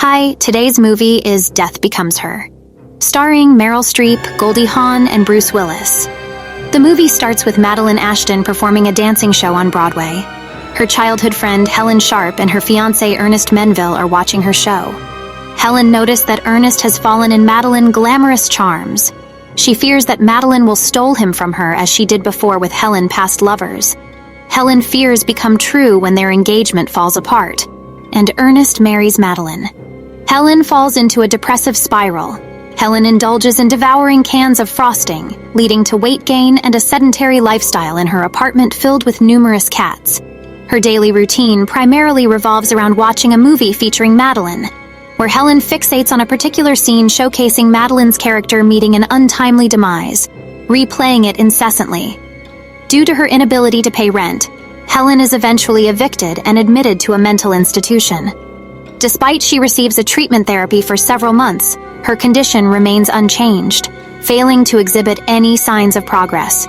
Hi, today's movie is Death Becomes Her, starring Meryl Streep, Goldie Hawn, and Bruce Willis. The movie starts with Madeline Ashton performing a dancing show on Broadway. Her childhood friend Helen Sharp and her fiance Ernest Menville are watching her show. Helen noticed that Ernest has fallen in Madeline's glamorous charms. She fears that Madeleine will steal him from her as she did before with Helen past lovers. Helen's fears become true when their engagement falls apart, and Ernest marries Madeleine. Helen falls into a depressive spiral. Helen indulges in devouring cans of frosting, leading to weight gain and a sedentary lifestyle in her apartment filled with numerous cats. Her daily routine primarily revolves around watching a movie featuring Madeleine, where Helen fixates on a particular scene showcasing Madeleine's character meeting an untimely demise, replaying it incessantly. Due to her inability to pay rent, Helen is eventually evicted and admitted to a mental institution. Despite she receives a treatment therapy for several months, her condition remains unchanged, failing to exhibit any signs of progress.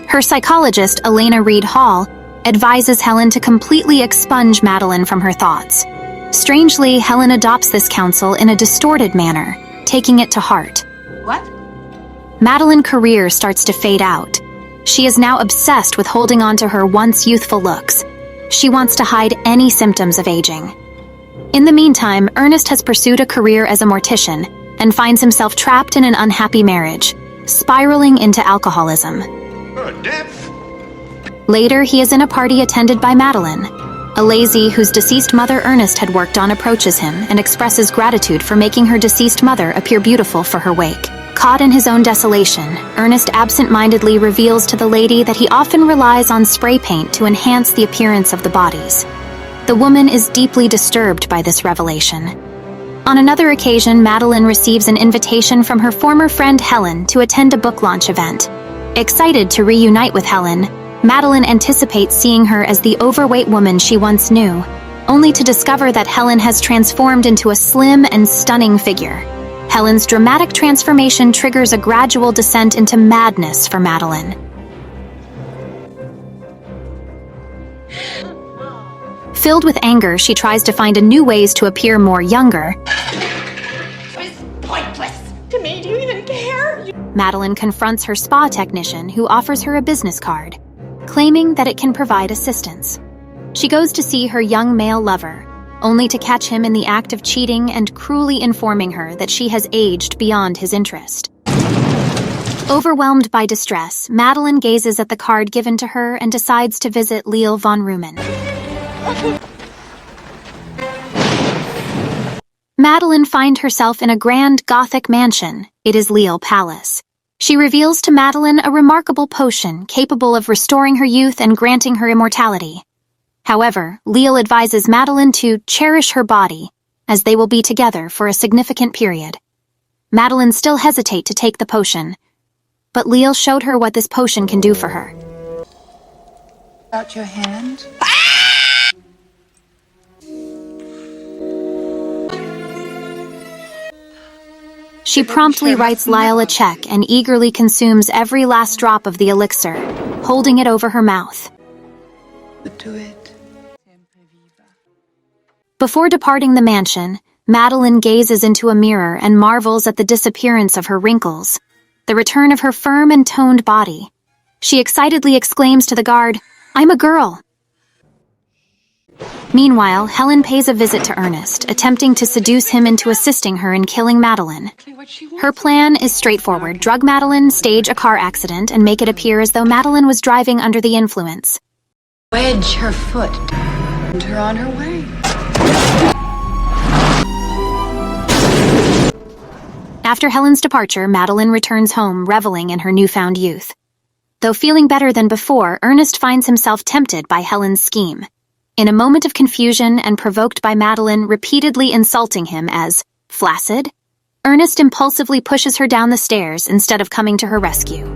Her psychologist, Elena Reed Hall, advises Helen to completely expunge Madeleine from her thoughts. Strangely, Helen adopts this counsel in a distorted manner, taking it to heart. What? Madeleine's career starts to fade out. She is now obsessed with holding on to her once youthful looks. She wants to hide any symptoms of aging. In the meantime, Ernest has pursued a career as a mortician and finds himself trapped in an unhappy marriage, spiraling into alcoholism. Later, he is in a party attended by Madeleine. A lazy whose deceased mother Ernest had worked on approaches him and expresses gratitude for making her deceased mother appear beautiful for her wake. Caught in his own desolation, Ernest absent-mindedly reveals to the lady that he often relies on spray paint to enhance the appearance of the bodies. The woman is deeply disturbed by this revelation. On another occasion, Madeleine receives an invitation from her former friend Helen to attend a book launch event. Excited to reunite with Helen, Madeleine anticipates seeing her as the overweight woman she once knew, only to discover that Helen has transformed into a slim and stunning figure. Helen's dramatic transformation triggers a gradual descent into madness for Madeleine. Filled with anger, she tries to find new ways to appear more younger. It's pointless to me. Do you even care? Madeleine confronts her spa technician, who offers her a business card, claiming that it can provide assistance. She goes to see her young male lover, only to catch him in the act of cheating and cruelly informing her that she has aged beyond his interest. Overwhelmed by distress, Madeleine gazes at the card given to her and decides to visit Lille von Rumen. Madeleine finds herself in a grand Gothic mansion. It is Lille Palace. She reveals to Madeleine a remarkable potion capable of restoring her youth and granting her immortality. However, Lille advises Madeleine to cherish her body, as they will be together for a significant period. Madeleine still hesitates to take the potion, but Lille showed her what this potion can do for her. Out your hand. She promptly writes Lyle a check and eagerly consumes every last drop of the elixir, holding it over her mouth. Do it. Before departing the mansion, Madeleine gazes into a mirror and marvels at the disappearance of her wrinkles, the return of her firm and toned body. She excitedly exclaims to the guard, "I'm a girl!" Meanwhile, Helen pays a visit to Ernest, attempting to seduce him into assisting her in killing Madeleine. Her plan is straightforward: drug Madeleine, stage a car accident, and make it appear as though Madeleine was driving under the influence. Wedge her foot and her on her way. After Helen's departure, Madeleine returns home, reveling in her newfound youth. Though feeling better than before, Ernest finds himself tempted by Helen's scheme. In a moment of confusion and provoked by Madeleine repeatedly insulting him as flaccid, Ernest impulsively pushes her down the stairs instead of coming to her rescue.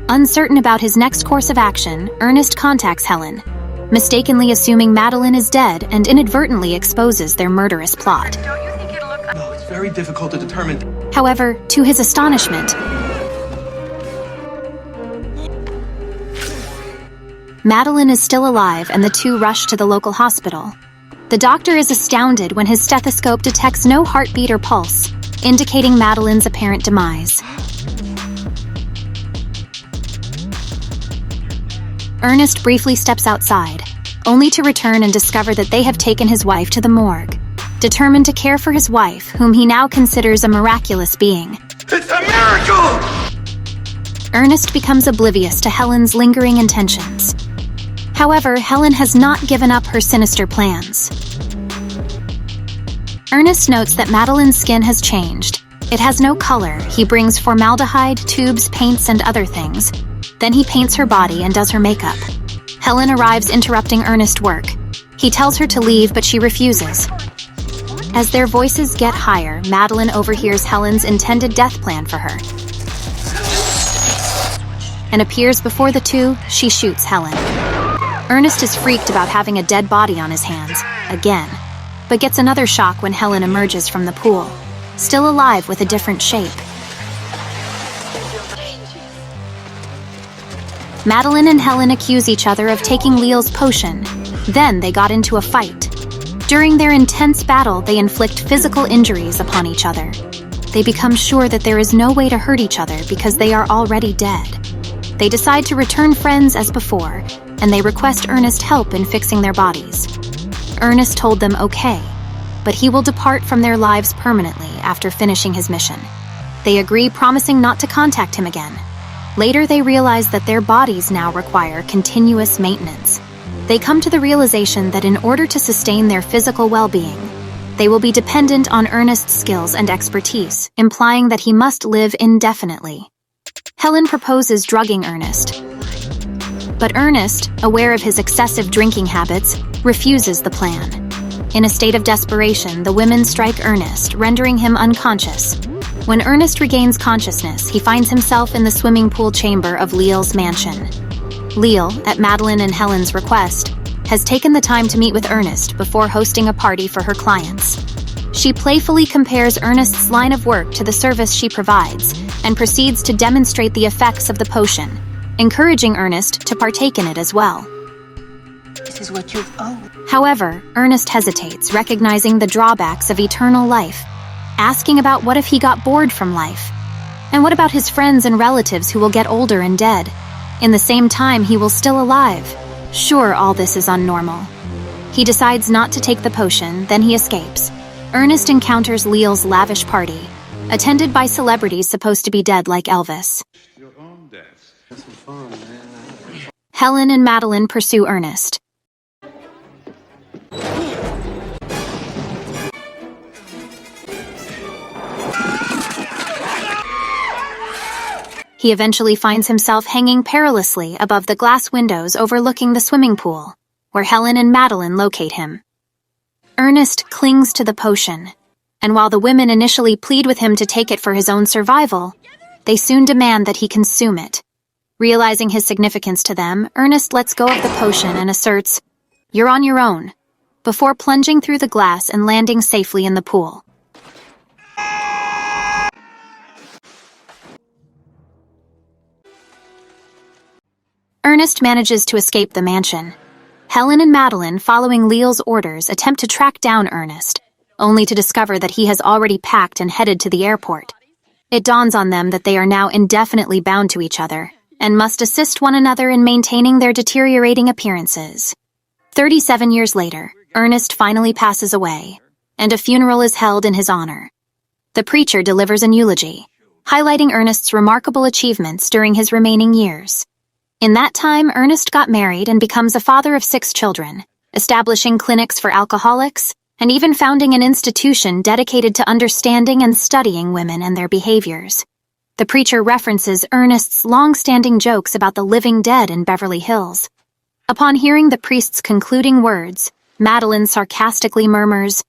Uncertain about his next course of action, Ernest contacts Helen, mistakenly assuming Madeleine is dead and inadvertently exposes their murderous plot. Don't you think it'll look... No, it's very difficult to determine. However, to his astonishment, Madeleine is still alive and the two rush to the local hospital. The doctor is astounded when his stethoscope detects no heartbeat or pulse, indicating Madeleine's apparent demise. Ernest briefly steps outside, only to return and discover that they have taken his wife to the morgue. Determined to care for his wife, whom he now considers a miraculous being. It's a miracle! Ernest becomes oblivious to Helen's lingering intentions. However, Helen has not given up her sinister plans. Ernest notes that Madeleine's skin has changed. It has no color. He brings formaldehyde, tubes, paints, and other things. Then he paints her body and does her makeup. Helen arrives, interrupting Ernest's work. He tells her to leave, but she refuses. As their voices get higher, Madeleine overhears Helen's intended death plan for her and appears before the two. She shoots Helen. Ernest is freaked about having a dead body on his hands, again, but gets another shock when Helen emerges from the pool, still alive with a different shape. Madeleine and Helen accuse each other of taking Leal's potion. Then they got into a fight. During their intense battle, they inflict physical injuries upon each other. They become sure that there is no way to hurt each other because they are already dead. They decide to return friends as before, and they request Ernest help in fixing their bodies. Ernest told them okay, but he will depart from their lives permanently after finishing his mission. They agree, promising not to contact him again. Later, they realize that their bodies now require continuous maintenance. They come to the realization that in order to sustain their physical well-being, they will be dependent on Ernest's skills and expertise, implying that he must live indefinitely. Helen proposes drugging Ernest, but Ernest, aware of his excessive drinking habits, refuses the plan. In a state of desperation, the women strike Ernest, rendering him unconscious. When Ernest regains consciousness, he finds himself in the swimming pool chamber of Leal's mansion. Leal, at Madeleine and Helen's request, has taken the time to meet with Ernest before hosting a party for her clients. She playfully compares Ernest's line of work to the service she provides and proceeds to demonstrate the effects of the potion, encouraging Ernest to partake in it as well. This is what you've owed. However, Ernest hesitates, recognizing the drawbacks of eternal life, asking about what if he got bored from life, and what about his friends and relatives who will get older and dead. In the same time, he will still alive. Sure, all this is unnormal. He decides not to take the potion, then he escapes. Ernest encounters Leal's lavish party, attended by celebrities supposed to be dead like Elvis. Helen and Madeleine pursue Ernest. He eventually finds himself hanging perilously above the glass windows overlooking the swimming pool, where Helen and Madeleine locate him. Ernest clings to the potion, and while the women initially plead with him to take it for his own survival, they soon demand that he consume it. Realizing his significance to them, Ernest lets go of the potion and asserts, "You're on your own," before plunging through the glass and landing safely in the pool. Ernest manages to escape the mansion. Helen and Madeleine, following Leal's orders, attempt to track down Ernest, only to discover that he has already packed and headed to the airport. It dawns on them that they are now indefinitely bound to each other, and must assist one another in maintaining their deteriorating appearances. 37 years later, Ernest finally passes away, and a funeral is held in his honor. The preacher delivers an eulogy, highlighting Ernest's remarkable achievements during his remaining years. In that time, Ernest got married and becomes a father of 6 children, establishing clinics for alcoholics, and even founding an institution dedicated to understanding and studying women and their behaviors. The preacher references Ernest's long-standing jokes about the living dead in Beverly Hills. Upon hearing the priest's concluding words, Madeleine sarcastically murmurs,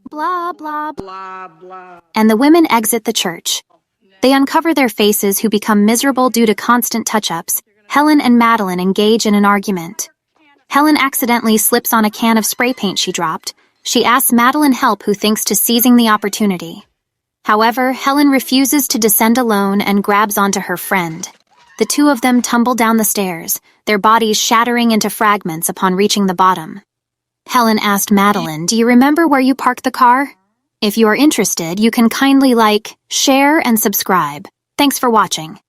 "Blah, blah, blah, blah," and the women exit the church. They uncover their faces, who become miserable due to constant touch-ups. Helen and Madeleine engage in an argument. Helen accidentally slips on a can of spray paint she dropped. She asks Madeleine help, who thinks to seizing the opportunity. However, Helen refuses to descend alone and grabs onto her friend. The two of them tumble down the stairs, their bodies shattering into fragments upon reaching the bottom. Helen asked Madeleine, "Do you remember where you parked the car?" If you are interested, you can kindly like, share, and subscribe. Thanks for watching.